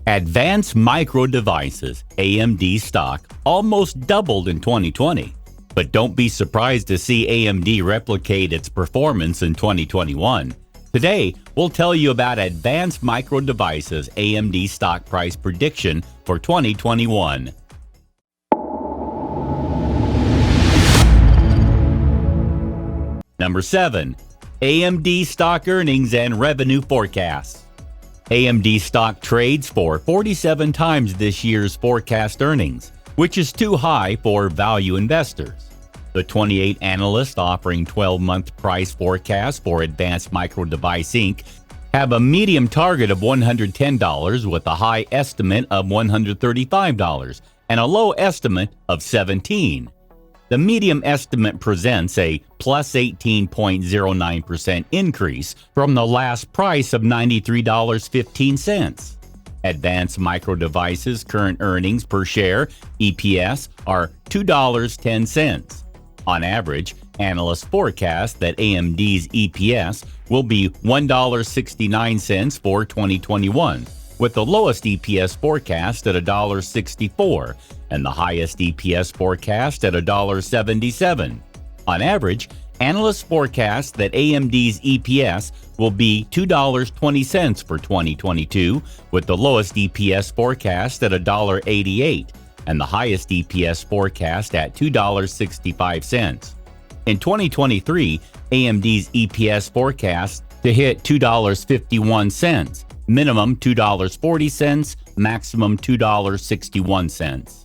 Advanced Micro Devices, AMD stock, almost doubled in 2020. But don't be surprised to see AMD replicate its performance in 2021. Today, we'll tell you about Advanced Micro Devices AMD stock price prediction for 2021. Number 7. AMD stock earnings and revenue forecasts. AMD stock trades for 47 times this year's forecast earnings, which is too high for value investors. The 28 analysts offering 12-month price forecasts for Advanced Micro Device Inc. have a medium target of $110 with a high estimate of $135 and a low estimate of $17. The medium estimate presents a plus 18.09% increase from the last price of $93.15. Advanced Micro Devices' current earnings per share, EPS, are $2.10. On average, analysts forecast that AMD's EPS will be $1.69 for 2021, with the lowest EPS forecast at $1.64 and the highest EPS forecast at $1.77. On average, analysts forecast that AMD's EPS will be $2.20 for 2022, with the lowest EPS forecast at $1.88 and the highest EPS forecast at $2.65. In 2023, AMD's EPS forecast to hit $2.51, minimum $2.40, maximum $2.61.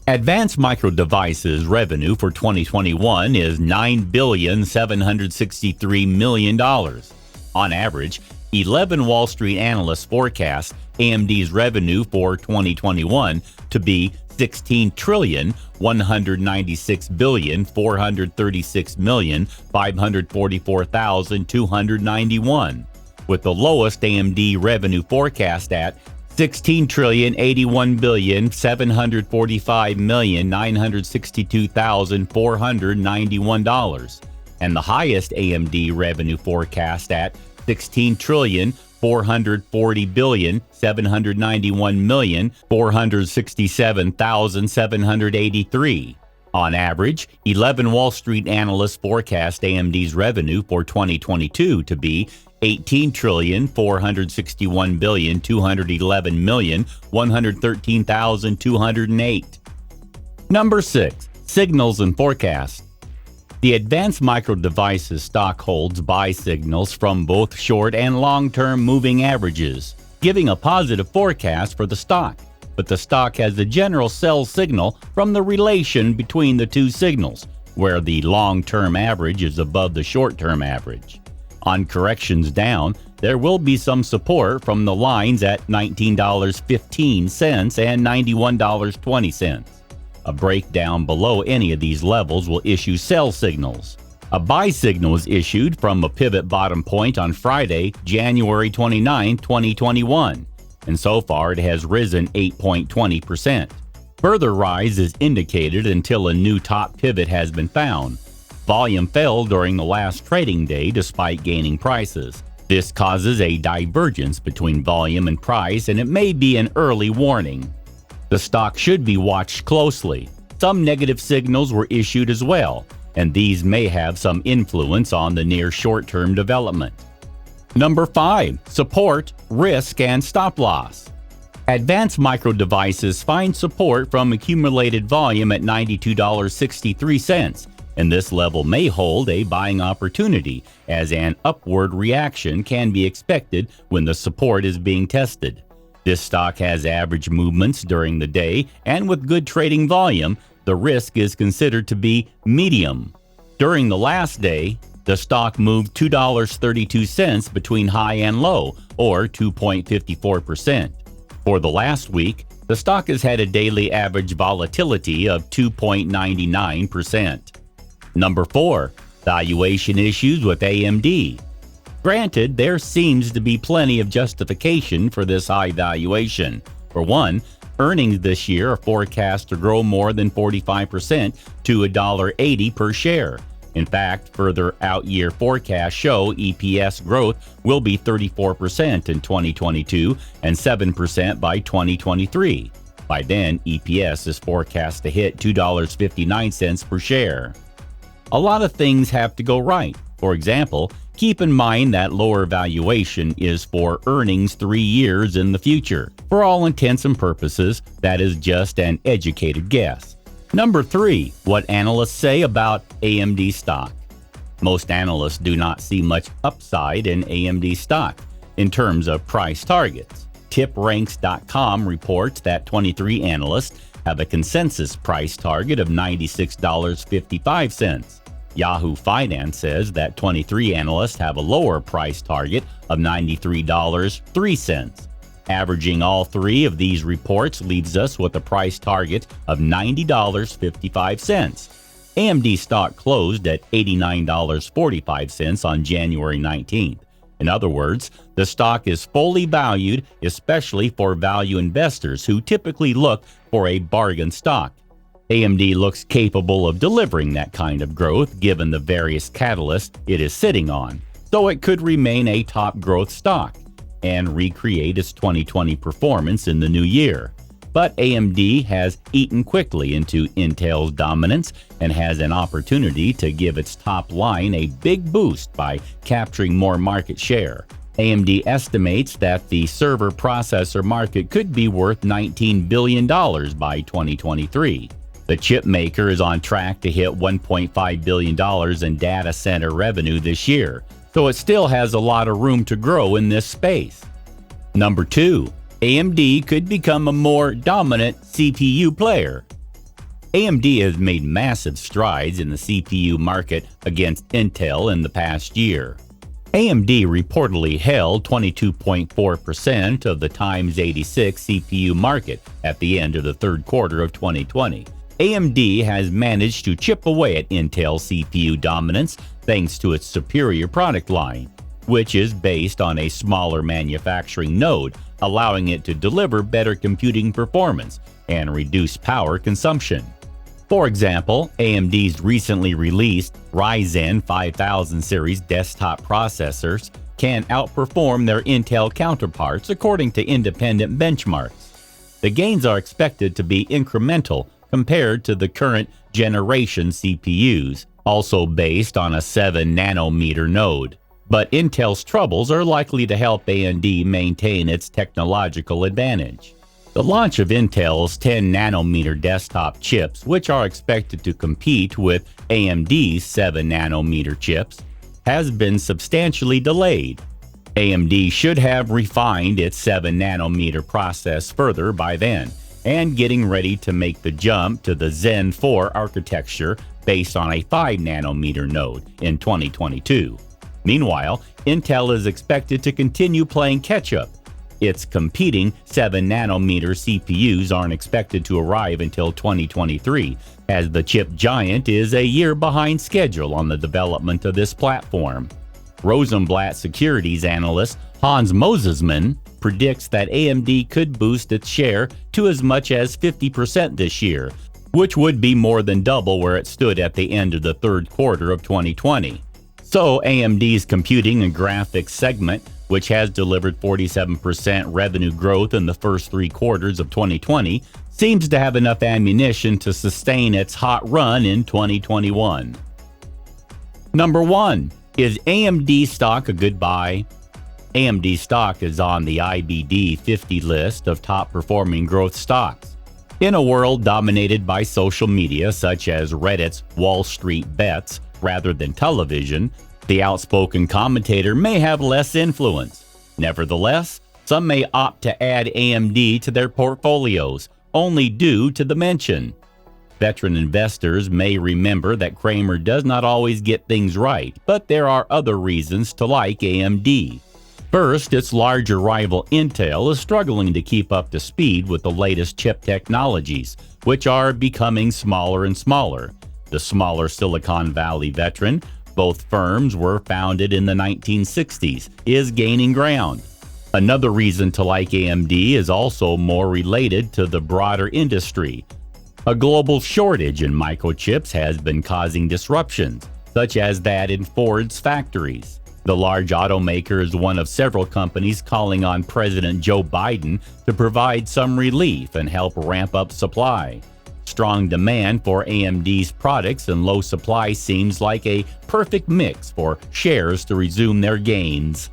Advanced Micro Devices revenue for 2021 is $9,763 million. On average, 11 Wall Street analysts forecast AMD's revenue for 2021 to be $16,196,436,544,291, with the lowest AMD revenue forecast at $16,081,745,962,491 and the highest AMD revenue forecast at $16,440,791,467,783. On average, 11 Wall Street analysts forecast AMD's revenue for 2022 to be $18,461,211,113,208. Number 6. Signals and forecasts. The Advanced Micro Devices stock holds buy signals from both short and long-term moving averages, giving a positive forecast for the stock, but the stock has a general sell signal from the relation between the two signals, where the long-term average is above the short-term average. On corrections down, there will be some support from the lines at $19.15 and $91.20. A breakdown below any of these levels will issue sell signals. A buy signal was issued from a pivot bottom point on Friday, January 29, 2021, and so far it has risen 8.20%. Further rise is indicated until a new top pivot has been found. Volume fell during the last trading day despite gaining prices. This causes a divergence between volume and price, and it may be an early warning. The stock should be watched closely. Some negative signals were issued as well, and these may have some influence on the near short-term development. Number 5. Support, risk, and stop loss. Advanced Micro Devices finds support from accumulated volume at $92.63, and this level may hold a buying opportunity, as an upward reaction can be expected when the support is being tested. This stock has average movements during the day, and with good trading volume, the risk is considered to be medium. During the last day, the stock moved $2.32 between high and low, or 2.54%. For the last week, the stock has had a daily average volatility of 2.99%. Number 4. Valuation issues with AMD. Granted, there seems to be plenty of justification for this high valuation. For one, earnings this year are forecast to grow more than 45% to $1.80 per share, In fact, further out-year forecasts show EPS growth will be 34% in 2022 and 7% by 2023. By then, EPS is forecast to hit $2.59 per share. A lot of things have to go right. For example, keep in mind that lower valuation is for earnings 3 years in the future. For all intents and purposes, that is just an educated guess. Number 3, what analysts say about AMD stock. Most analysts do not see much upside in AMD stock in terms of price targets. TipRanks.com reports that 23 analysts have a consensus price target of $96.55. Yahoo Finance says that 23 analysts have a lower price target of $93.03. Averaging all three of these reports leaves us with a price target of $90.55. AMD stock closed at $89.45 on January 19th. In other words, the stock is fully valued, especially for value investors who typically look for a bargain stock. AMD looks capable of delivering that kind of growth given the various catalysts it is sitting on, so it could remain a top growth stock and recreate its 2020 performance in the new year. But AMD has eaten quickly into Intel's dominance and has an opportunity to give its top line a big boost by capturing more market share. AMD estimates that the server processor market could be worth $19 billion by 2023. The chip maker is on track to hit $1.5 billion in data center revenue this year, so it still has a lot of room to grow in this space. Number 2, AMD could become a more dominant CPU player. AMD has made massive strides in the CPU market against Intel in the past year. AMD reportedly held 22.4% of the Times 86 CPU market at the end of the third quarter of 2020. AMD has managed to chip away at Intel CPU dominance thanks to its superior product line, which is based on a smaller manufacturing node, allowing it to deliver better computing performance and reduce power consumption. For example, AMD's recently released Ryzen 5000 series desktop processors can outperform their Intel counterparts according to independent benchmarks. The gains are expected to be incremental compared to the current generation CPUs, also based on a 7-nanometer node. But Intel's troubles are likely to help AMD maintain its technological advantage. The launch of Intel's 10-nanometer desktop chips, which are expected to compete with AMD's 7-nanometer chips, has been substantially delayed. AMD should have refined its 7-nanometer process further by then, and getting ready to make the jump to the Zen 4 architecture based on a 5-nanometer node in 2022. Meanwhile, Intel is expected to continue playing catch-up. Its competing 7-nanometer CPUs aren't expected to arrive until 2023, as the chip giant is a year behind schedule on the development of this platform. Rosenblatt Securities analyst Hans Mosesmann predicts that AMD could boost its share to as much as 50% this year, which would be more than double where it stood at the end of the third quarter of 2020. So AMD's computing and graphics segment, which has delivered 47% revenue growth in the first 3 quarters of 2020, seems to have enough ammunition to sustain its hot run in 2021. Number 1. Is AMD stock a good buy? AMD stock is on the IBD 50 list of top-performing growth stocks. In a world dominated by social media such as Reddit's Wall Street Bets rather than television, the outspoken commentator may have less influence. Nevertheless, some may opt to add AMD to their portfolios, only due to the mention. Veteran investors may remember that Cramer does not always get things right, but there are other reasons to like AMD. First, its larger rival Intel is struggling to keep up to speed with the latest chip technologies, which are becoming smaller and smaller. The smaller Silicon Valley veteran, both firms were founded in the 1960s, is gaining ground. Another reason to like AMD is also more related to the broader industry. A global shortage in microchips has been causing disruptions, such as that in Ford's factories. The large automaker is one of several companies calling on President Joe Biden to provide some relief and help ramp up supply. Strong demand for AMD's products and low supply seems like a perfect mix for shares to resume their gains.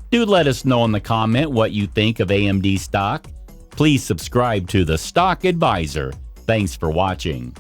Do let us know in the comment what you think of AMD stock. Please subscribe to the Stock Advisor. Thanks for watching.